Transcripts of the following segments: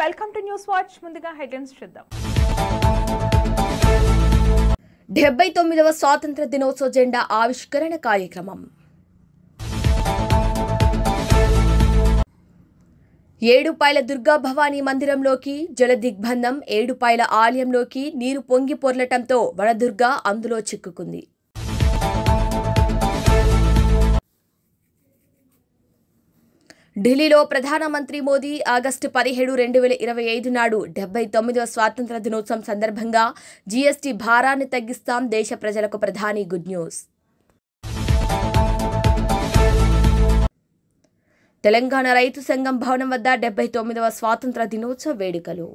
Welcome to news watch. ముందుగా headlines చూద్దాం. 79వ స్వాతంత్ర దినోత్సవ జెండా ఆవిష్కరణ కార్యక్రమం. ఏడుపాయల దుర్గా భవానీ మందిరంలోకి జలదిగ్బంధం. ఏడుపాయల ఆలయంలోకి నీరు పొంగి పొర్లటంతో వడదుర్గ అందులో చిక్కుకుంది. ఢిల్లీలో ప్రధానమంత్రి మోదీ ఆగస్టు 17, 2025 నాడు 79వ స్వాతంత్ర దినోత్సవం సందర్భంగా జీఎస్టీ భారాన్ని తగ్గిస్తాం, దేశ ప్రజలకు ప్రధాని గుడ్ న్యూస్. తెలంగాణ రైతు సంఘం భవనం వద్ద 79వ స్వాతంత్ర దినోత్సవ వేడుకలు.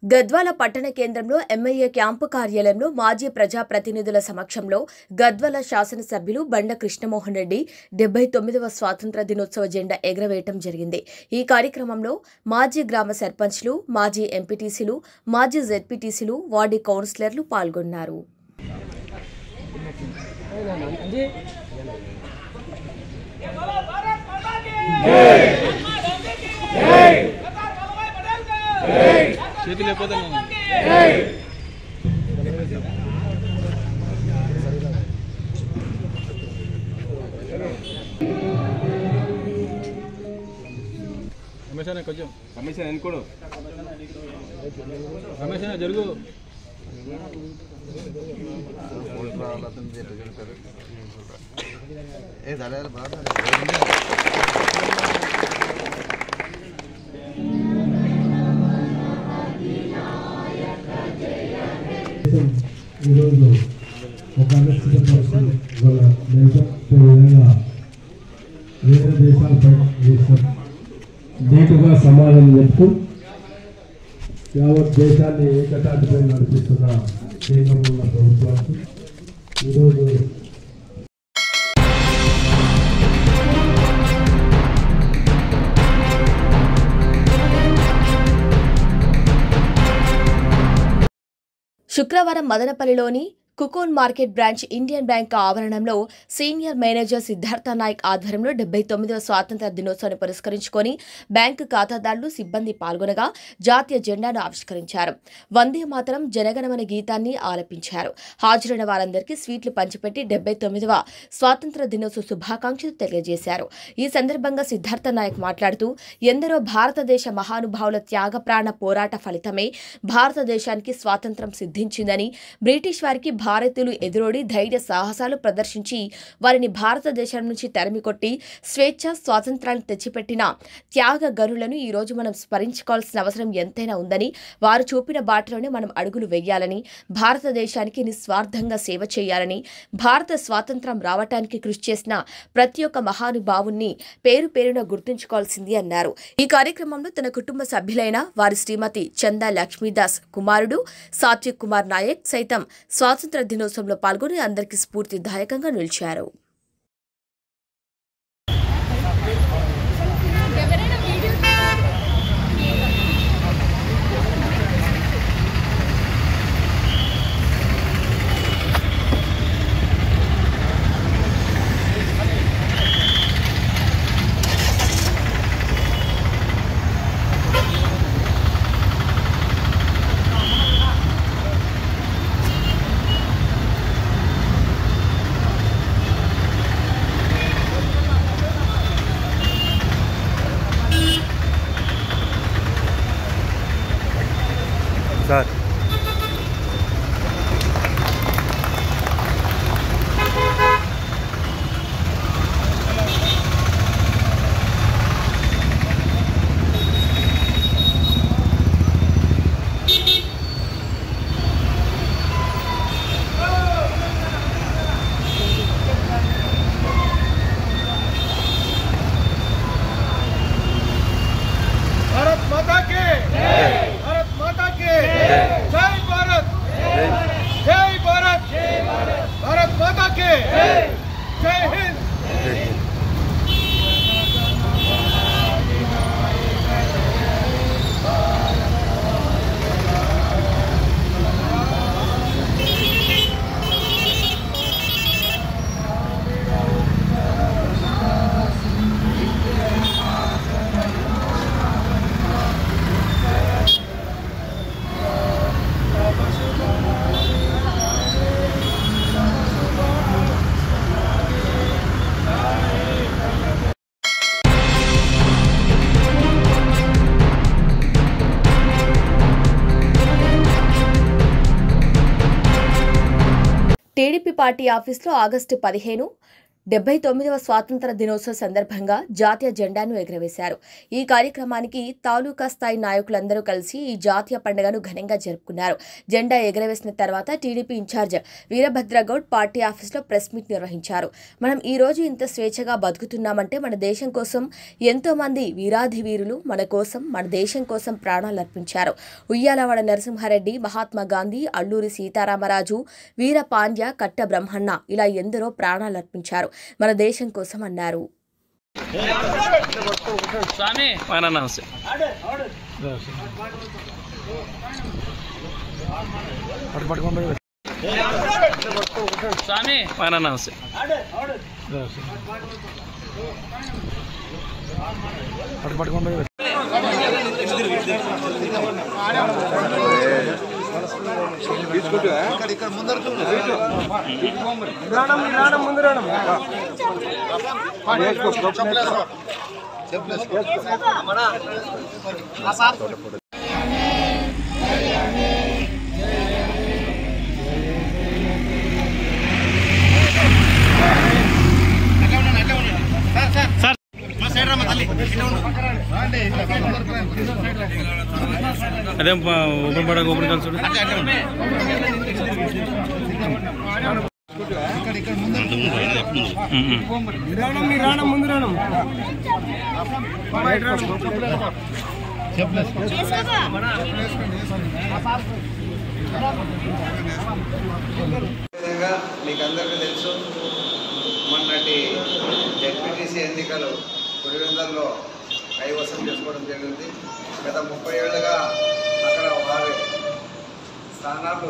గద్వాల పట్టణ కేంద్రంలో ఎమ్మెల్యే క్యాంపు కార్యాలయంలో మాజీ ప్రజాప్రతినిధుల సమక్షంలో గద్వాల శాసనసభ్యులు బండ కృష్ణమోహన్ రెడ్డి 79వ స్వాతంత్ర దినోత్సవ జెండా ఎగరవేయటం జరిగింది. ఈ కార్యక్రమంలో మాజీ గ్రామ సర్పంచ్లు, మాజీ ఎంపీటీసీలు, మాజీ జెడ్పీటీసీలు, వార్డు కౌన్సిలర్లు పాల్గొన్నారు. కొంచెం రమేష్ అనుకోడు, రమేష్ జరుగు. ఈరోజు ఒక అనిశ్చిత పరిస్థితి వల్ల విధంగా వేరే దేశాలపై నీటుగా సమాధానం చెప్తూ యావత్ దేశాన్ని ఏకతాటిపై నడిపిస్తున్న కేంద్రంలో ఉన్న ప్రభుత్వానికి ఈరోజు శుక్రవారం మదనపల్లిలోని కుకోన్ మార్కెట్ బ్రాంచ్ ఇండియన్ బ్యాంక్ ఆవరణంలో సీనియర్ మేనేజర్ సిద్ధార్థ నాయక్ ఆధ్వర్యంలో 79వ స్వాతంత్ర దినోత్సవాన్ని పురస్కరించుకొని బ్యాంకు ఖాతాదారులు, సిబ్బంది పాల్గొనగా జాతీయ జెండాను ఆవిష్కరించారు. వందే మాతరం, జనగణమన గీతాన్ని ఆలపించారు. హాజరైన వారందరికీ స్వీట్లు పంచిపెట్టి 79వ స్వాతంత్ర దినోత్సవ శుభాకాంక్షలు తెలియజేశారు. ఈ సందర్భంగా సిద్ధార్థ నాయక్ మాట్లాడుతూ ఎందరో భారతదేశ మహానుభావుల త్యాగ ప్రాణ పోరాట ఫలితమే భారతదేశానికి స్వాతంత్ర్యం సిద్ధించిందని, బ్రిటిష్ వారికి భారతీయులు ఎదురోడి ధైర్య సాహసాలు ప్రదర్శించి వారిని భారతదేశం నుంచి తరిమికొట్టి స్వేచ్ఛ, స్వాతంత్రాన్ని తెచ్చిపెట్టిన త్యాగ గనులను ఈ రోజు మనం స్మరించుకోవాల్సిన అవసరం ఎంతైనా ఉందని, వారు చూపిన బాటలోనే మనం అడుగులు వేయాలని, భారతదేశానికి నిస్వార్థంగా సేవ చేయాలని, భారత స్వాతంత్రం రావటానికి కృషి చేసిన ప్రతి ఒక్క మహానుభావుణ్ణి పేరు పేరున గుర్తుంచుకోవాల్సింది అన్నారు. ఈ కార్యక్రమంలో తన కుటుంబ సభ్యులైన వారి శ్రీమతి చందా లక్ష్మీదాస్ కుమారుడు సాత్విక్ కుమార్ నాయక్ సైతం స్వాతంత్ర దినోత్సవంలో పాల్గొని అందరికీ స్ఫూర్తిదాయకంగా నిలిచారు. టీడీపీ పార్టీ ఆఫీసులో ఆగస్టు 15 79వ స్వాతంత్ర దినోత్సవ సందర్భంగా జాతీయ జెండాను ఎగురవేశారు. ఈ కార్యక్రమానికి తాలూకా స్థాయి నాయకులందరూ కలిసి ఈ జాతీయ పండుగను ఘనంగా జరుపుకున్నారు. జెండా ఎగురవేసిన తర్వాత టీడీపీ ఇన్ఛార్జ్ వీరభద్రగౌడ్ పార్టీ ఆఫీసులో ప్రెస్ మీట్ నిర్వహించారు. మనం ఈ రోజు ఇంత స్వేచ్ఛగా బతుకుతున్నామంటే మన దేశం కోసం ఎంతో మంది వీరాధి వీరులు మన కోసం, మన దేశం కోసం ప్రాణాలు అర్పించారు. ఉయ్యాలవాడ నరసింహారెడ్డి, మహాత్మా గాంధీ, అల్లూరి సీతారామరాజు, వీర పాండ్య, కట్ట బ్రహ్మన్న ఇలా ఎందరో ప్రాణాలు అర్పించారు మన దేశం కోసం అన్నారు. అదే ఓపెన్ పడ ఓపెన్ కలిసి మీకు అందరికీ తెలుసు, మొన్నటి జెడ్పీటీసీ ఎన్నికలు పులివెందులలో కైవసం చేసుకోవడం జరిగింది. గత 30 ఏళ్ళుగా అక్కడ వారి స్థానాలు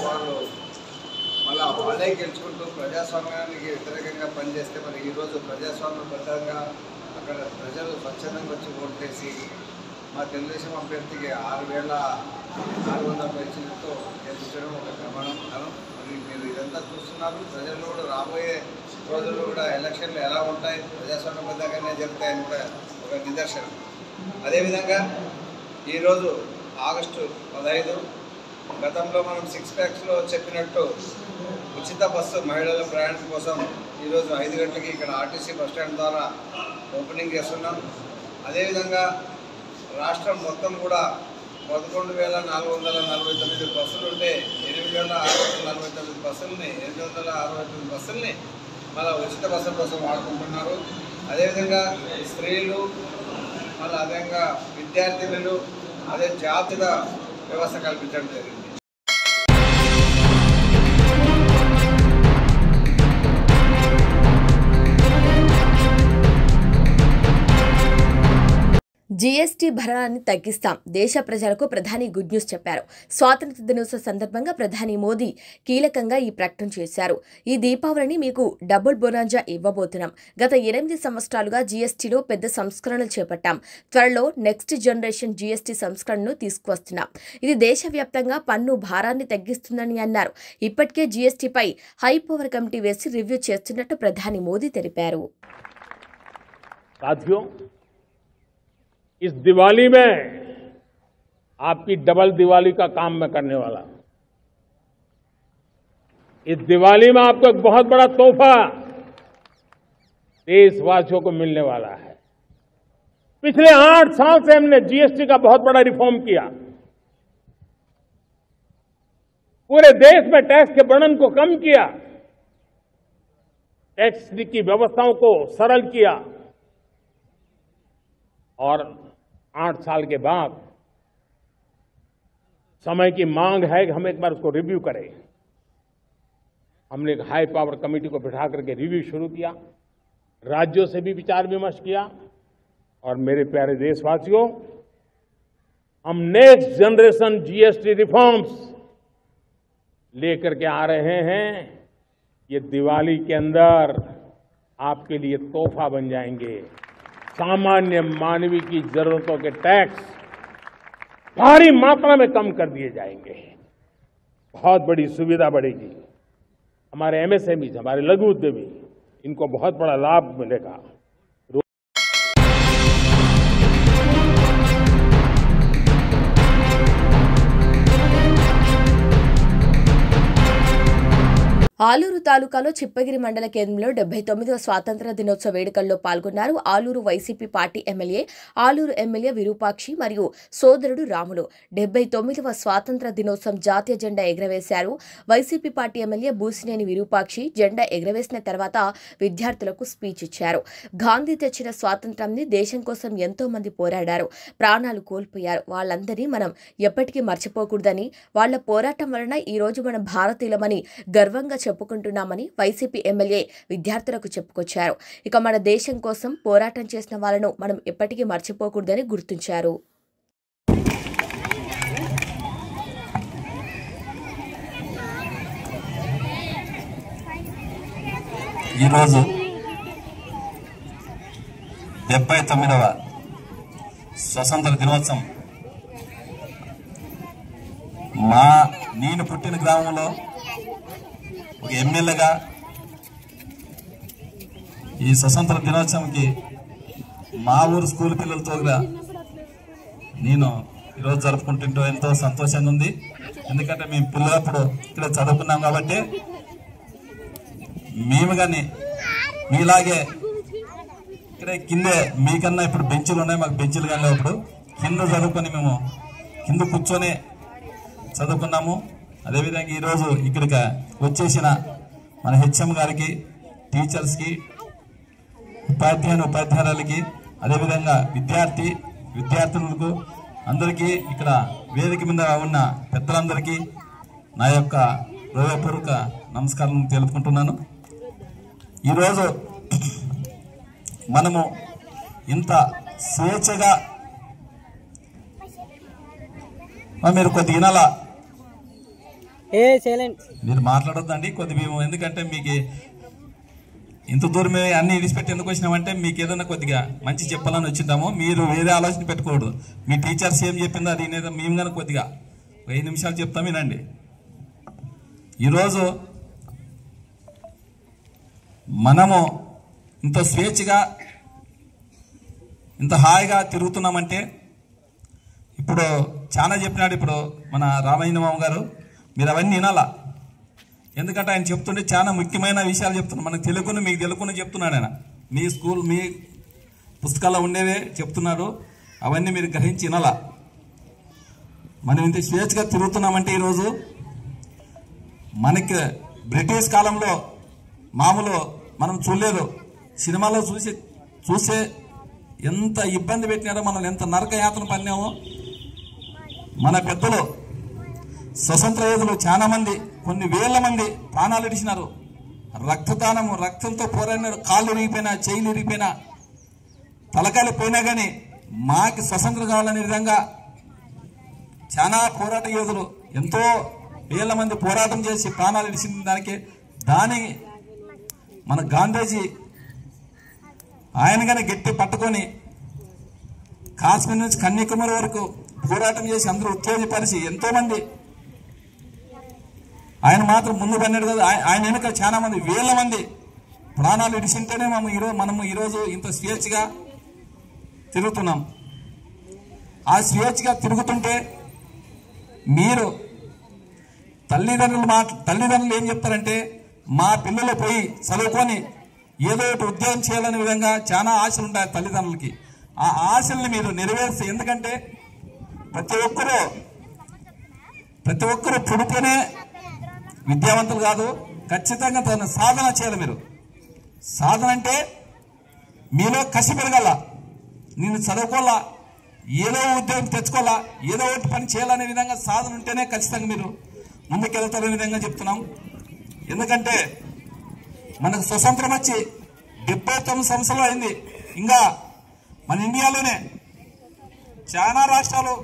వాళ్ళు మళ్ళీ వాళ్ళే గెలుచుకుంటూ ప్రజాస్వామ్యానికి వ్యతిరేకంగా పనిచేస్తే మరి ఈరోజు ప్రజాస్వామ్యబద్ధంగా అక్కడ ప్రజలు స్వచ్ఛందంగా వచ్చి ఓటేసి మా తెలుగుదేశం అభ్యర్థికి 6,400 పెన్షన్లతో గెలిపించడం ఒక గమనం. మరి మీరు ఇదంతా చూస్తున్నారు. ప్రజలు కూడా రాబోయే రోజుల్లో కూడా ఎలక్షన్లు ఎలా ఉంటాయి, ప్రజాస్వామ్యబద్ధంగానే జరుగుతాయని కూడా ఒక నిదర్శనం. అదేవిధంగా ఈరోజు ఆగస్టు 15 గతంలో మనం 6 ప్యాక్స్లో చెప్పినట్టు ఉచిత బస్సు మహిళల ప్రయాణం కోసం ఈరోజు 5 గంటలకి ఇక్కడ ఆర్టీసీ బస్టాండ్ ద్వారా ఓపెనింగ్ చేస్తున్నాం. అదేవిధంగా రాష్ట్రం మొత్తం కూడా 11,449 బస్సులు ఉంటే 8,649 బస్సుల్ని 869 బస్సుల్ని మళ్ళీ ఉచిత బస్సుల కోసం వాడుకుంటున్నారు. అదేవిధంగా స్త్రీలు, మళ్ళీ అదేవిధంగా విద్యార్థినులు, అదే జాతీయ వ్యవస్థ కల్పించడం జరిగింది. జీఎస్టీ భరణాన్ని తగ్గిస్తాం, దేశ ప్రజలకు ప్రధాని గుడ్ న్యూస్ చెప్పారు. స్వాతంత్ర దినోత్సవ సందర్భంగా ప్రధాని మోదీ కీలకంగా ఈ ప్రకటన చేశారు. ఈ దీపావళిని మీకు డబుల్ బొనాంజా ఇవ్వబోతున్నాం. గత 8 సంవత్సరాలుగా జీఎస్టీలో పెద్ద సంస్కరణలు చేపట్టాం. త్వరలో నెక్స్ట్ జనరేషన్ జీఎస్టీ సంస్కరణను తీసుకువస్తున్నాం. ఇది దేశవ్యాప్తంగా పన్ను భారాన్ని తగ్గిస్తుందని అన్నారు. ఇప్పటికే జీఎస్టీపై హై పవర్ కమిటీ వేసి రివ్యూ చేస్తున్నట్టు ప్రధాని మోదీ తెలిపారు. इस दिवाली में आपकी डबल दिवाली का काम मैं करने वाला हूं। इस दिवाली में आपको एक बहुत बड़ा तोहफा देशवासियों को मिलने वाला है। पिछले 8 साल से हमने जीएसटी का बहुत बड़ा रिफॉर्म किया। पूरे देश में टैक्स के बर्डन को कम किया, टैक्स की व्यवस्थाओं को सरल किया और 8 साल के बाद समय की मांग है कि हम एक बार उसको रिव्यू करें। हमने एक हाई पावर कमेटी को बिठा करके रिव्यू शुरू किया, राज्यों से भी विचार विमर्श किया और मेरे प्यारे देशवासियों, हम नेक्स्ट जनरेशन जीएसटी रिफॉर्म्स लेकर के आ रहे हैं। ये दिवाली के अंदर आपके लिए तोहफा बन जाएंगे। सामान्य मानवीय की जरूरतों के टैक्स भारी मात्रा में कम कर दिए जाएंगे। बहुत बड़ी सुविधा बढ़ेगी। हमारे एमएसएमई, हमारे लघु उद्यमी, इनको बहुत बड़ा लाभ मिलेगा। ఆలూరు తాలూకాలో చిప్పగిరి మండల కేంద్రంలో 79వ స్వాతంత్ర దినోత్సవ వేడుకల్లో పాల్గొన్నారు Aluru YCP party MLA, Aluru MLA Virupakshi మరియు సోదరుడు రాములు. 79వ స్వాతంత్ర దినోత్సవం జాతీయ జెండా ఎగురవేశారు. వైసీపీ పార్టీ ఎమ్మెల్యే బూసినేని విరూపాక్షి జెండా ఎగురవేసిన తర్వాత విద్యార్థులకు స్పీచ్ ఇచ్చారు. గాంధీ తెచ్చిన స్వాతంత్రాన్ని దేశం కోసం ఎంతో మంది పోరాడారు, ప్రాణాలు కోల్పోయారు. వాళ్ళందరినీ మనం ఎప్పటికీ మర్చిపోకూడదని, వాళ్ల పోరాటం వలన ఈ రోజు మనం భారతీయులమని గర్వంగా చెప్పుకుంటున్నామని వైసీపీ ఎమ్మెల్యే విద్యార్థులకు చెప్పుకొచ్చారు. ఇక మన దేశం కోసం పోరాటం చేసిన వాళ్ళను మనం ఎప్పటికీ మర్చిపోకూడదని గుర్తించారు. ఈరోజు 79వ స్వతంత్ర దినోత్సవం నేను పుట్టిన గ్రామంలో ఒక ఎమ్మెల్యేగా ఈ స్వతంత్ర దినోత్సవంకి మా ఊరు స్కూల్ పిల్లలతో నేను ఈరోజు జరుపుకుంటుంటే ఎంతో సంతోషంగా ఉంది. ఎందుకంటే మేము పిల్లలప్పుడు ఇక్కడ చదువుకున్నాం కాబట్టి మేము కానీ మీలాగే ఇక్కడ కిందే మీకన్నా ఇప్పుడు బెంచులు ఉన్నాయి, మాకు బెంచులు కానీ అప్పుడు కింద చదువుకొని మేము కింద కూర్చొని చదువుకున్నాము. అదేవిధంగా ఈరోజు ఇక్కడికి వచ్చేసిన మన హెచ్ఎం గారికి, టీచర్స్కి, ఉపాధ్యాయులకి, అదేవిధంగా విద్యార్థులకు అందరికీ, ఇక్కడ వేదిక మీద ఉన్న పెద్దలందరికీ నా యొక్క హృదయపూర్వక నమస్కారం తెలుపుకుంటున్నాను. ఈరోజు మనము ఇంత స్వేచ్ఛగా మీరు కొద్ది వినాలా, మీరు మాట్లాడొద్దండి కొద్ది మేము, ఎందుకంటే మీకు ఇంత దూరం అన్ని విడిచిపెట్టి ఎందుకు వచ్చినామంటే మీకు ఏదైనా కొద్దిగా మంచి చెప్పాలని వచ్చింటాము. మీరు వేరే ఆలోచన పెట్టుకోకూడదు. మీ టీచర్స్ ఏం చెప్పిందో అది మేము కానీ కొద్దిగా 5 నిమిషాలు చెప్తాం వినండి. ఈరోజు మనము ఇంత స్వేచ్ఛగా ఇంత హాయిగా తిరుగుతున్నామంటే ఇప్పుడు చాలా చెప్పినాడు ఇప్పుడు మన రామయ్య మామ గారు, మీరు అవన్నీ వినాలా. ఎందుకంటే ఆయన చెప్తుంటే చాలా ముఖ్యమైన విషయాలు చెప్తున్నాడు. మనకు తెలుగును మీకు తెలుగును చెప్తున్నాడు ఆయన. మీ పుస్తకాల్లో ఉండేవే చెప్తున్నాడు, అవన్నీ మీరు గ్రహించి వినాలా. మనం ఇంత స్వేచ్ఛగా తిరుగుతున్నామంటే ఈరోజు మనకి బ్రిటిష్ కాలంలో మామూలు మనం చూడలేదు, సినిమాలో చూసే ఎంత ఇబ్బంది పెట్టినారో, మనం ఎంత నరక యాతన పడినామో. మన పెద్దలు స్వతంత్ర యోధులు చాలా మంది, కొన్ని వేల మంది ప్రాణాలు ఇడిచినారు. రక్తంతో పోరాడినారు. కాళ్ళు ఇరిగిపోయినా, చేయిలు ఇరిగిపోయినా, తలకాయలు పోయినా కానీ మాకు స్వతంత్రం కావాలనే విధంగా చాలా పోరాట యోధులు ఎంతో వేల మంది పోరాటం చేసి ప్రాణాలు ఇడిచిన దాని మన గాంధీజీ ఆయన కానీ గట్టి పట్టుకొని కాశ్మీర్ నుంచి కన్యాకుమారి వరకు పోరాటం చేసి అందరూ ఉత్తేజపరిచి ఎంతో మంది, ఆయన మాత్రం ముందు పడినాడు కదా, ఆయన వెనుక చాలా మంది వేల మంది ప్రాణాలు ఇడిచింటేనే మనము ఈరోజు ఇంత స్వేచ్ఛగా తిరుగుతున్నాం. ఆ స్వేచ్ఛగా తిరుగుతుంటే మీరు తల్లిదండ్రులు ఏం చెప్తారంటే, మా పిల్లలు పోయి చదువుకొని ఏదో ఒకటి ఉద్యోగం చేయాలనే విధంగా చాలా ఆశలు ఉంటాయి తల్లిదండ్రులకి. ఆ ఆశల్ని మీరు నెరవేర్చి, ఎందుకంటే ప్రతి ఒక్కరు పుడుతూనే విద్యావంతులు కాదు, ఖచ్చితంగా తన సాధన చేయాలి. మీరు సాధన అంటే మీలో కసి పెరగాల, నేను చదువుకోవాలా, ఏదో ఉద్యోగం తెచ్చుకోవాలా, ఏదో ఒకటి పని చేయాలనే విధంగా సాధన ఉంటేనే ఖచ్చితంగా మీరు ముందుకెళ్తారనే విధంగా చెప్తున్నాం. ఎందుకంటే మనకు స్వతంత్రం వచ్చి 79 సంవత్సరాలు అయింది. ఇంకా మన ఇండియాలోనే చాలా రాష్ట్రాలు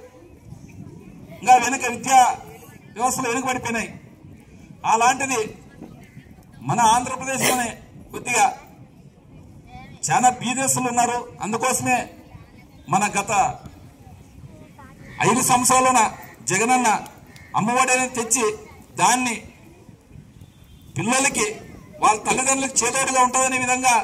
ఇంకా విద్యా వ్యవస్థలు వెనుకబడిపోయినాయి. అలాంటిది మన ఆంధ్రప్రదేశ్లోనే కొద్దిగా చాలా బీదేశులు ఉన్నారు. అందుకోసమే మన గత 5 సంవత్సరాలున జగనన్న అమ్మఒడి అనేది తెచ్చి దాన్ని పిల్లలకి వాళ్ళ తల్లిదండ్రులకు చేదోడుగా ఉంటుందనే విధంగా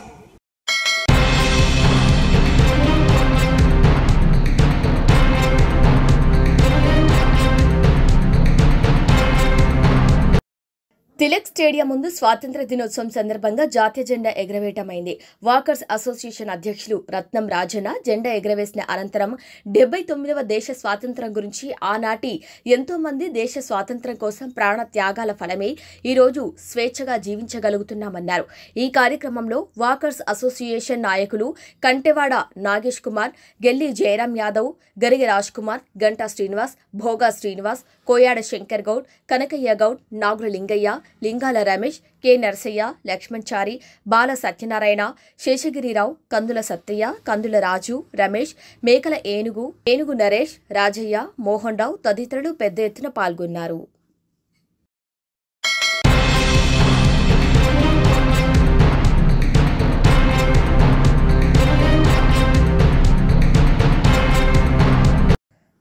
తిలక్ స్టేడియం ముందు స్వాతంత్ర దినోత్సవం సందర్భంగా జాతీయ జెండా ఎగరవేయటమైంది. వాకర్స్ అసోసియేషన్ అధ్యక్షులు రత్నం రాజన్న జెండా ఎగరవేసిన అనంతరం 79వ దేశ స్వాతంత్ర్యం గురించి, ఆనాటి ఎంతో మంది దేశ స్వాతంత్ర్యం కోసం ప్రాణ త్యాగాల ఫలమే ఈరోజు స్వేచ్ఛగా జీవించగలుగుతున్నామన్నారు. ఈ కార్యక్రమంలో వాకర్స్ అసోసియేషన్ నాయకులు కంటెవాడ నాగేష్ కుమార్, గెల్లి జయరాం యాదవ్, గరిగె రాజ్ కుమార్, గంటా శ్రీనివాస్, భోగా శ్రీనివాస్, కోయాడ శంకర్ గౌడ్, కనకయ్య గౌడ్, నాగుల లింగయ్య, లింగాల రమేష్, కె నరసయ్య, లక్ష్మణ్చారి, బాల సత్యనారాయణ, శేషగిరిరావు, కందుల సత్తయ్య, కందుల రాజు, రమేష్, మేకల ఏనుగు నరేష్, రాజయ్య, మోహన్ రావు తదితరులు పెద్ద ఎత్తున పాల్గొన్నారు.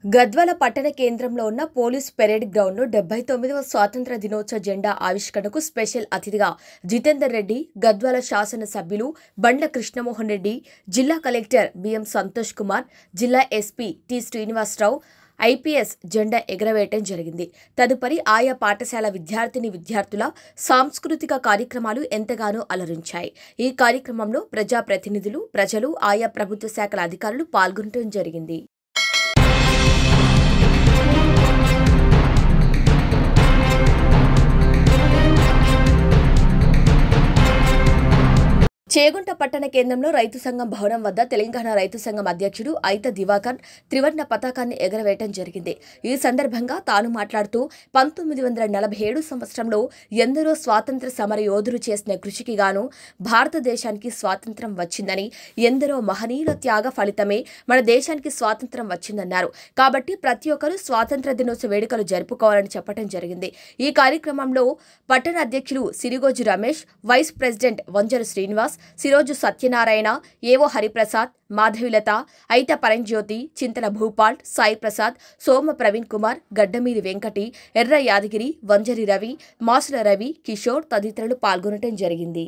గద్వాల పట్టణ కేంద్రంలో ఉన్న పోలీస్ పెరేడ్ గ్రౌండ్లో 79వ స్వాతంత్ర దినోత్సవ జెండా ఆవిష్కరణకు స్పెషల్ అతిథిగా జితేందర్ రెడ్డి, గద్వాల శాసన సభ్యులు బండ్ల కృష్ణమోహన్ రెడ్డి, జిల్లా కలెక్టర్ బిఎం సంతోష్ కుమార్, జిల్లా ఎస్పీ టి శ్రీనివాసరావు, ఐపీఎస్ జెండా ఎగరవేయటం జరిగింది. తదుపరి ఆయా పాఠశాల విద్యార్థుల సాంస్కృతిక కార్యక్రమాలు ఎంతగానో అలరించాయి. ఈ కార్యక్రమంలో ప్రజాప్రతినిధులు, ప్రజలు, ఆయా ప్రభుత్వ శాఖల అధికారులు పాల్గొనడం జరిగింది. చేగుంట పట్టణ కేంద్రంలో రైతు సంఘం భవనం వద్ద తెలంగాణ రైతు సంఘం అధ్యక్షుడు ఐత దివాకర్ త్రివర్ణ పతాకాన్ని ఎగరవేయటం జరిగింది. ఈ సందర్భంగా తాను మాట్లాడుతూ 1947 సంవత్సరంలో ఎందరో స్వాతంత్ర సమర యోధులు చేసిన కృషికి గాను భారతదేశానికి స్వాతంత్ర్యం వచ్చిందని, ఎందరో మహనీయుల త్యాగ ఫలితమే మన దేశానికి స్వాతంత్ర్యం వచ్చిందన్నారు. కాబట్టి ప్రతి ఒక్కరూ స్వాతంత్ర దినోత్సవ వేడుకలు జరుపుకోవాలని చెప్పడం జరిగింది. ఈ కార్యక్రమంలో పట్టణ అధ్యక్షులు సిరిగోజు రమేష్, వైస్ ప్రెసిడెంట్ వంజరు శ్రీనివాస్, సిరోజు సత్యనారాయణ, ఏవో హరిప్రసాద్, మాధవిలత, ఐత పరంజ్యోతి, చింతల భూపాల్, సాయి ప్రసాద్, సోమ ప్రవీణ్ కుమార్, గడ్డమీరి వెంకటి, ఎర్ర యాదగిరి, వంజరి రవి, మాసుల రవి, కిషోర్ తదితరులు పాల్గొనడం జరిగింది.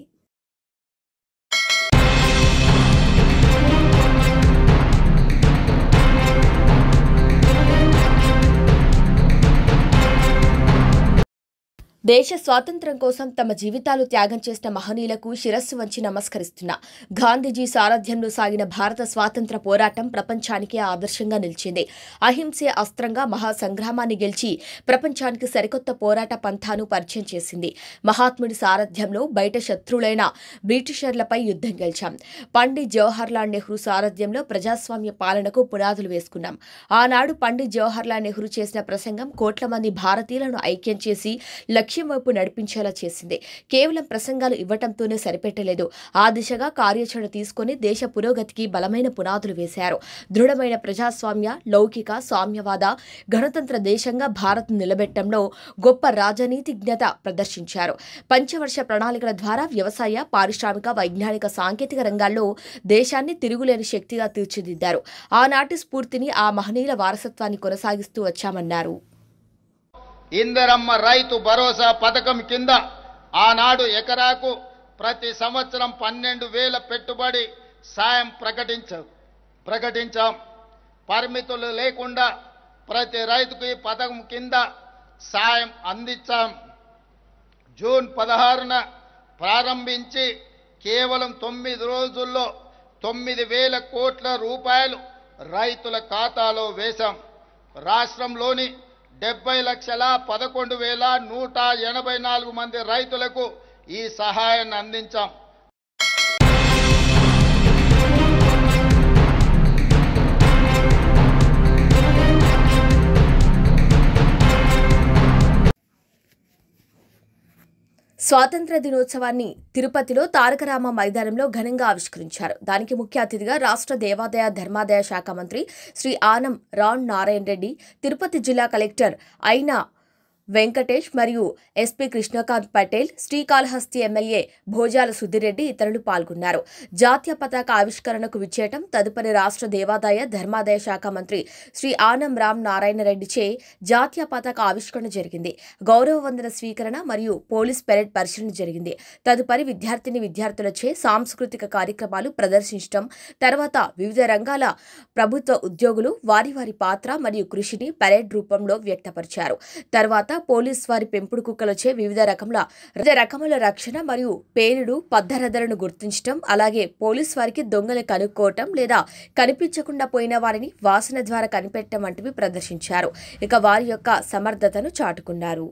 దేశ స్వాతంత్ర్యం కోసం తమ జీవితాలు త్యాగం చేసిన మహనీయులకు శిరస్సు వంచి నమస్కరిస్తున్నా. గాంధీజీ సారథ్యంలో సాగిన భారత స్వాతంత్ర పోరాటం ప్రపంచానికే ఆదర్శంగా నిలిచింది. అహింసే అస్త్రంగా మహాసంగ్రామాన్ని గెలిచి ప్రపంచానికి సరికొత్త పోరాట పంథాను పరిచయం చేసింది. మహాత్ముడి సారథ్యంలో బయట శత్రువులైన బ్రిటిషర్లపై యుద్ధం గెలిచాం. పండిత్ జవహర్లాల్ నెహ్రూ సారథ్యంలో ప్రజాస్వామ్య పాలనకు పునాదులు వేసుకున్నాం. ఆనాడు పండిత్ జవహర్లాల్ నెహ్రూ చేసిన ప్రసంగం కోట్ల మంది భారతీయులను ఐక్యం చేసి లక్ష్యం వైపు నడిపించేలా చేసింది. కేవలం ప్రసంగాలు ఇవ్వటంతోనే సరిపెట్టలేదు. ఆ దిశగా కార్యాచరణ తీసుకుని దేశ పురోగతికి బలమైన పునాదులు వేశారు. దృఢమైన ప్రజాస్వామ్య, లౌకిక, సామ్యవాద, గణతంత్ర దేశంగా భారత్ నిలబెట్టడంలో గొప్ప రాజనీతిజ్ఞత ప్రదర్శించారు. పంచవర్ష ప్రణాళికల ద్వారా వ్యవసాయ, పారిశ్రామిక, వైజ్ఞానిక, సాంకేతిక రంగాల్లో దేశాన్ని తిరుగులేని శక్తిగా తీర్చిదిద్దారు. ఆనాటి స్ఫూర్తిని, ఆ మహనీయుల వారసత్వాన్ని కొనసాగిస్తూ వచ్చామన్నారు. ఇందిరమ్మ రైతు భరోసా పథకం కింద ఆనాడు ఎకరాకు ప్రతి సంవత్సరం 12,000 పెట్టుబడి సాయం ప్రకటించాం. పరిమితులు లేకుండా ప్రతి రైతుకు ఈ పథకం కింద సాయం అందించాం. జూన్ 16న ప్రారంభించి కేవలం 9 రోజుల్లో 9,000 కోట్ల రూపాయలు రైతుల ఖాతాలో వేశాం. రాష్ట్రంలోని 70,11,184 మంది రైతులకు ఈ సహాయాన్ని అందించాం. స్వాతంత్ర దినోత్సవాన్ని తిరుపతిలో తారకరామ మైదానంలో ఘనంగా ఆవిష్కరించారు. దానికి ముఖ్య అతిథిగా రాష్ట్ర దేవాదాయ ధర్మాదాయ శాఖ మంత్రి శ్రీ ఆనం రామ్ నారాయణ రెడ్డి, తిరుపతి జిల్లా కలెక్టర్ అయిన వెంకటేష్ మరియు ఎస్పీ కృష్ణకాంత్ పటేల్, శ్రీకాళహస్తి ఎమ్మెల్యే భోజాల సుధిరెడ్డి ఇతరులు పాల్గొన్నారు. జాతీయ పతాక ఆవిష్కరణకు విచ్చేయటం తదుపరి రాష్ట్ర దేవాదాయ ధర్మాదాయ శాఖ మంత్రి శ్రీ ఆనం రామ్ నారాయణ రెడ్డిచే జాతీయ పతాక ఆవిష్కరణ జరిగింది. గౌరవ వందన స్వీకరణ మరియు పోలీస్ పెరేడ్ పరిశీలన జరిగింది. తదుపరి విద్యార్థులచే సాంస్కృతిక కార్యక్రమాలు ప్రదర్శించడం, తర్వాత వివిధ రంగాల ప్రభుత్వ ఉద్యోగులు వారి పాత్ర మరియు కృషిని పెరేడ్ రూపంలో వ్యక్తపరిచారు. తర్వాత పోలీస్ వారి పెంపుడు కుక్కలచే వివిధ రకముల రక్షణ మరియు పేలుడు పద్ధరదలను గుర్తించడం, అలాగే పోలీస్ వారికి దొంగలు కనుక్కోవటం లేదా కనిపించకుండా పోయిన వారిని వాసన ద్వారా కనిపెట్టడం వంటివి ప్రదర్శించారు. ఇక వారి యొక్క సమర్థతను చాటుకున్నారు.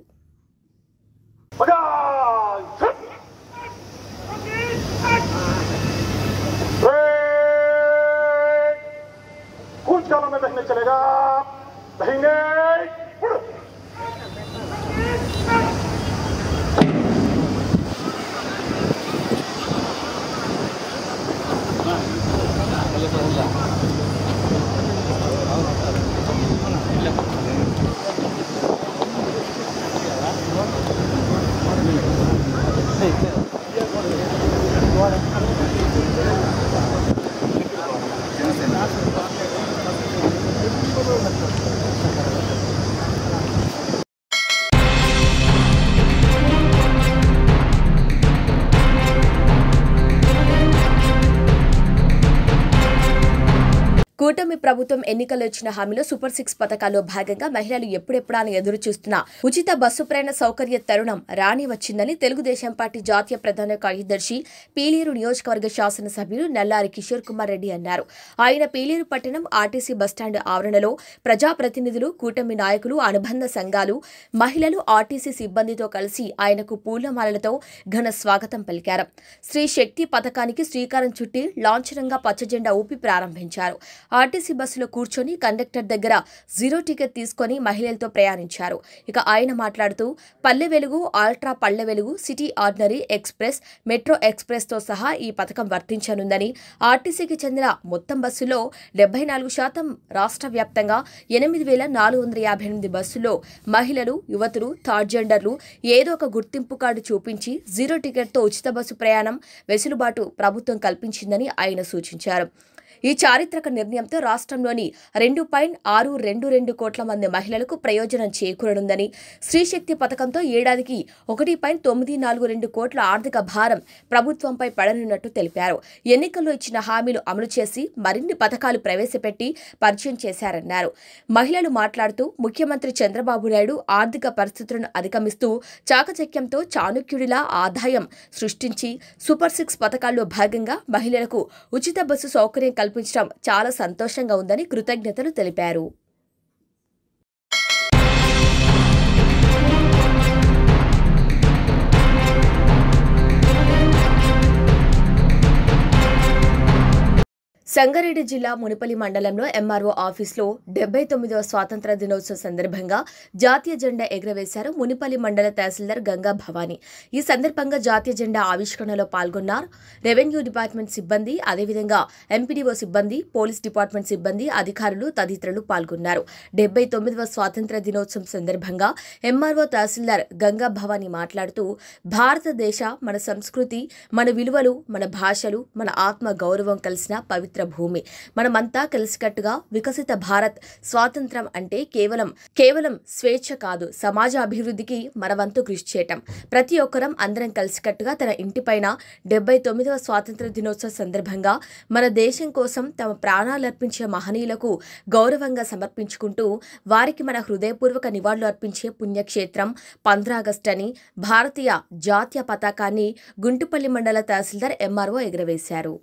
కూటమి ప్రభుత్వం ఎన్నికల్లో ఇచ్చిన హామీలో సూపర్ 6 పథకాల్లో భాగంగా మహిళలు ఎప్పుడెప్పుడా అని ఎదురు చూస్తున్న ఉచిత బస్సు ప్రయాణ సౌకర్య తరుణం రాని వచ్చిందని తెలుగుదేశం పార్టీ జాతీయ ప్రధాన కార్యదర్శి పీలేరు నియోజకవర్గ శాసనసభ్యులు నల్లారి కిషోర్ కుమార్ రెడ్డి అన్నారు. ఆయన పీలేరు పట్టణం ఆర్టీసీ బస్టాండ్ ఆవరణలో ప్రజాప్రతినిధులు, కూటమి నాయకులు, అనుబంధ సంఘాలు, మహిళలు, ఆర్టీసీ సిబ్బందితో కలిసి ఆయనకు పూలమాలలతో ఘన స్వాగతం పలికారు. స్త్రీ శక్తి పథకానికి శ్రీకారం చుట్టి లాంఛనంగా పచ్చజెండా ఊపి ప్రారంభించారు. ఆర్టీసీ బస్సులో కూర్చొని కండక్టర్ దగ్గర 0 టికెట్ తీసుకుని మహిళలతో ప్రయాణించారు. ఇక ఆయన మాట్లాడుతూ Palle Velugu, ultra Palle Velugu, city ordinary express, metro express తో సహా ఈ పథకం వర్తించనుందని, ఆర్టీసీకి చెందిన మొత్తం బస్సులో 74% రాష్ట్ర వ్యాప్తంగా 8,458 బస్సుల్లో మహిళలు, యువతులు, థర్డ్ జెండర్లు ఏదో ఒక గుర్తింపు కార్డు చూపించి 0 టికెట్తో ఉచిత బస్సు ప్రయాణం వెసులుబాటు ప్రభుత్వం కల్పించిందని ఆయన సూచించారు. ఈ చారిత్రక నిర్ణయంతో రాష్ట్రంలోని 2.622 కోట్ల మంది మహిళలకు ప్రయోజనం చేకూరనుందని, స్త్రీశక్తి పథకంతో ఏడాదికి 1.942 కోట్ల ఆర్థిక భారం ప్రభుత్వంపై పడనున్నట్టు తెలిపారు. ఎన్నికల్లో ఇచ్చిన హామీలు అమలు చేసి మరిన్ని పథకాలు ప్రవేశపెట్టి పరిచయం చేశారన్నారు. మహిళలు మాట్లాడుతూ ముఖ్యమంత్రి చంద్రబాబు నాయుడు ఆర్థిక పరిస్థితులను అధిగమిస్తూ చాకచక్యంతో చాణుక్యుడిలా ఆదాయం సృష్టించి సూపర్ 6 పథకాల్లో భాగంగా మహిళలకు ఉచిత బస్సు సౌకర్యం కల్పించడం చాలా సంతోషంగా ఉందని కృతజ్ఞతలు తెలిపారు. సంగారెడ్డి జిల్లా మునిపల్లి మండలంలో ఎంఆర్ఓ ఆఫీసులో 79వ స్వాతంత్ర దినోత్సవం సందర్భంగా జాతీయ జెండా ఎగురవేశారు మునిపల్లి మండల తహసీల్దార్ గంగా భవానీ. ఈ సందర్భంగా జాతీయ జెండా ఆవిష్కరణలో పాల్గొన్నారు రెవెన్యూ డిపార్ట్మెంట్ సిబ్బంది, అదేవిధంగా ఎంపీడీఓ సిబ్బంది, పోలీస్ డిపార్ట్మెంట్ సిబ్బంది, అధికారులు తదితరులు పాల్గొన్నారు. 79వ స్వాతంత్ర దినోత్సవం సందర్భంగా ఎంఆర్ఓ తహసీల్దార్ గంగా భవానీ మాట్లాడుతూ భారతదేశ మన సంస్కృతి, మన విలువలు, మన భాషలు, మన ఆత్మ గౌరవం కలిసిన పవిత్ర భూమి. మనమంతా కలిసికట్టుగా వికసిత భారత్ స్వాతంత్రం అంటే కేవలం స్వేచ్ఛ కాదు, సమాజ అభివృద్ధికి మన వంతు కృషి చేయటం. ప్రతి ఒక్కరం అందరం కలిసికట్టుగా తన ఇంటిపైన 79వ స్వాతంత్ర దినోత్సవ సందర్భంగా మన దేశం కోసం తమ ప్రాణాలర్పించే మహనీయులకు గౌరవంగా సమర్పించుకుంటూ వారికి మన హృదయపూర్వక నివాళులు అర్పించే పుణ్యక్షేత్రం 15 ఆగస్టు అని భారతీయ జాతీయ పతాకాన్ని గుంటుపల్లి మండల తహసీల్దార్ ఎంఆర్ఓ ఎగురవేశారు.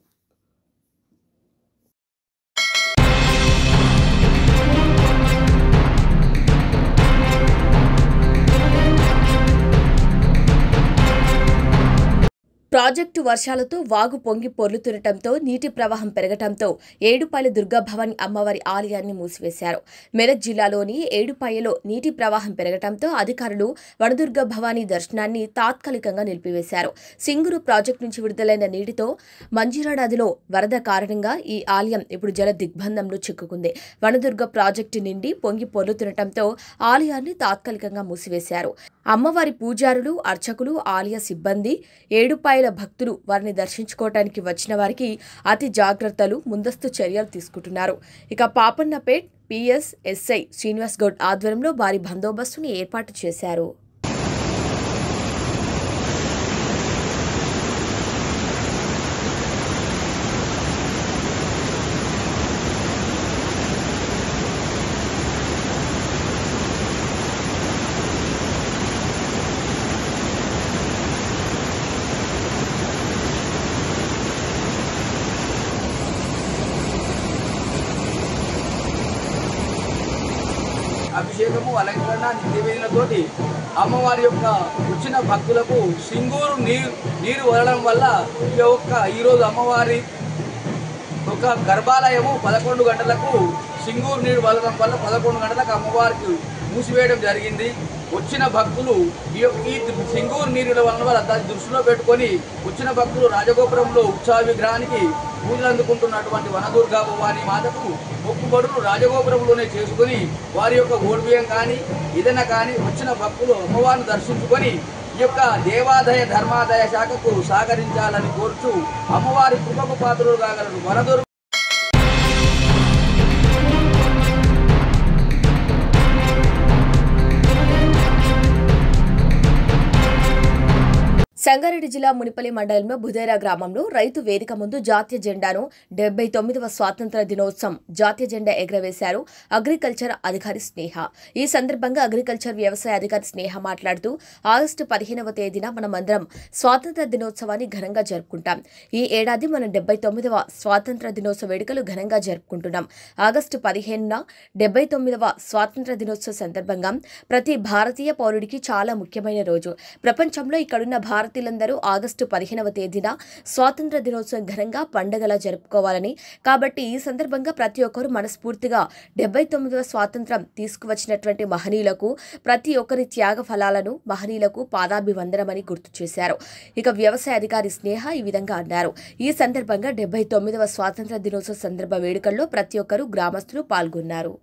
ప్రాజెక్టు వర్షాలతో వాగు పొంగి పొర్లుతుండటంతో నీటి ప్రవాహం పెరగటంతో ఏడుపాయల దుర్గాభవాని అమ్మవారి ఆలయాన్ని మూసివేశారు. మెదక్ జిల్లాలోని ఏడుపాయలో నీటి ప్రవాహం పెరగటంతో అధికారులు వనదుర్గ భవానీ దర్శనాన్ని తాత్కాలికంగా నిలిపివేశారు. సింగూరు ప్రాజెక్టు నుంచి విడుదలైన నీటితో మంజీరా నదిలో వరద కారణంగా ఈ ఆలయం ఇప్పుడు జల దిగ్బంధంలో చిక్కుకుంది. వనదుర్గ ప్రాజెక్టు నిండి పొంగి పొర్లుతుండటంతో ఆలయాన్ని తాత్కాలికంగా మూసివేశారు. అమ్మవారి పూజారులు, అర్చకులు, ఆలయ సిబ్బంది, ఏడుపాయల భక్తులు వారిని దర్శించుకోవటానికి వచ్చిన వారికి అతి జాగ్రత్తలు, ముందస్తు చర్యలు తీసుకుంటున్నారు. ఇక పాపన్నపేట్ పిఎస్ ఎస్ఐ శ్రీనివాస్ గౌడ్ ఆధ్వర్యంలో భారీ బందోబస్తుని ఏర్పాటు చేశారు. అభిషేకము అలంకరణ నిత్యవేదనతోటి అమ్మవారి యొక్క వచ్చిన భక్తులకు సింగూరు నీరు వదలడం వల్ల ఈరోజు అమ్మవారి ఒక గర్భాలయము 11 గంటలకు సింగూరు నీరు వదలడం వల్ల 11 గంటలకు అమ్మవారికి మూసివేయడం జరిగింది. వచ్చిన భక్తులు ఈ సింగూరు నీరుల వల్ల దాన్ని దృష్టిలో పెట్టుకొని వచ్చిన భక్తులు రాజగోపురంలో ఉత్సవ విగ్రహానికి పూజలు అందుకుంటున్నటువంటి వనదుర్గా భవాని మాతకు మొక్కుబడులు రాజగోపురంలోనే చేసుకుని వారి యొక్క ఓడిబియ్యం కానీ ఏదైనా కానీ వచ్చిన భక్తులు అమ్మవారిని దర్శించుకొని ఈ యొక్క దేవాదాయ ధర్మాదాయ శాఖకు సహకరించాలని కోరుచు అమ్మవారి కృపకు పాత్రలు కాగలరు. వనదుర్గ సంగారెడ్డి జిల్లా మునిపల్లి మండలంలో బుదేరా గ్రామంలో రైతు వేదిక ముందు జాతీయ జెండాను 79వ స్వాతంత్ర దినోత్సవం జాతీయ జెండా ఎగురవేశారు అగ్రికల్చర్ అధికారి స్నేహ. ఈ సందర్భంగా అగ్రికల్చర్ వ్యవసాయ అధికారి స్నేహ మాట్లాడుతూ ఆగస్టు 15వ తేదీన మనమందరం స్వాతంత్ర దినోత్సవాన్ని ఘనంగా జరుపుకుంటాం. ఈ ఏడాది మనం 79వ స్వాతంత్ర దినోత్సవ వేడుకలు ఘనంగా జరుపుకుంటున్నాం. ఆగస్టు 15న 79వ స్వాతంత్ర దినోత్సవ సందర్భంగా ప్రతి భారతీయ పౌరుడికి చాలా ముఖ్యమైన రోజు. ప్రపంచంలో ఇక్కడున్న భారతీయులందరూ ఆగస్టు 15వ తేదీన స్వాతంత్ర దినోత్సవం ఘనంగా పండగలా జరుపుకోవాలని, కాబట్టి ఈ సందర్భంగా ప్రతి ఒక్కరూ మనస్ఫూర్తిగా 79వ స్వాతంత్రం తీసుకువచ్చినటువంటి మహనీయులకు ప్రతి ఒక్కరి త్యాగ ఫలాలను మహనీయులకు పాదాభివందనమని గుర్తు చేశారు. ఇక వ్యవసాయ అధికారి స్నేహ ఈ విధంగా అన్నారు. ఈ సందర్భంగా 79వ స్వాతంత్ర దినోత్సవ సందర్భ వేడుకల్లో ప్రతి ఒక్కరూ గ్రామస్తులు పాల్గొన్నారు.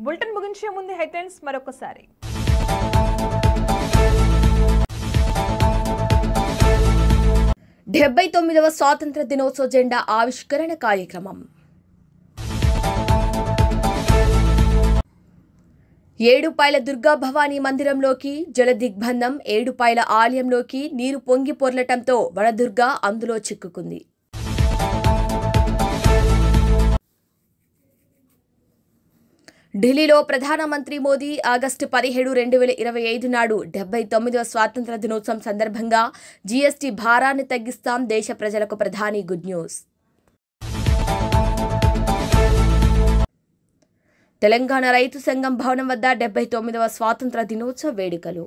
బులెటిన్ ముగించే ముందు హెడ్లైన్స్ మరొకసారి. డెబ్బై 79వ స్వాతంత్ర దినోత్సవ జెండా ఆవిష్కరణ కార్యక్రమం. ఏడుపాయల దుర్గా భవానీ మందిరంలోకి జలదిగ్బంధం. ఏడుపాయల ఆలయంలోకి నీరు పొంగి పొర్లటంతో వనదుర్గ అందులో చిక్కుకుంది. ఢిల్లీలో ప్రధానమంత్రి మోదీ ఆగస్టు 17, 2025 నాడు 79వ స్వాతంత్ర దినోత్సవం సందర్భంగా జీఎస్టీ భారాన్ని తగ్గిస్తాం, దేశ ప్రజలకు ప్రధాని గుడ్ న్యూస్. తెలంగాణ రైతు సంఘం భవనం వద్ద 79వ స్వాతంత్ర దినోత్సవ వేడుకలు.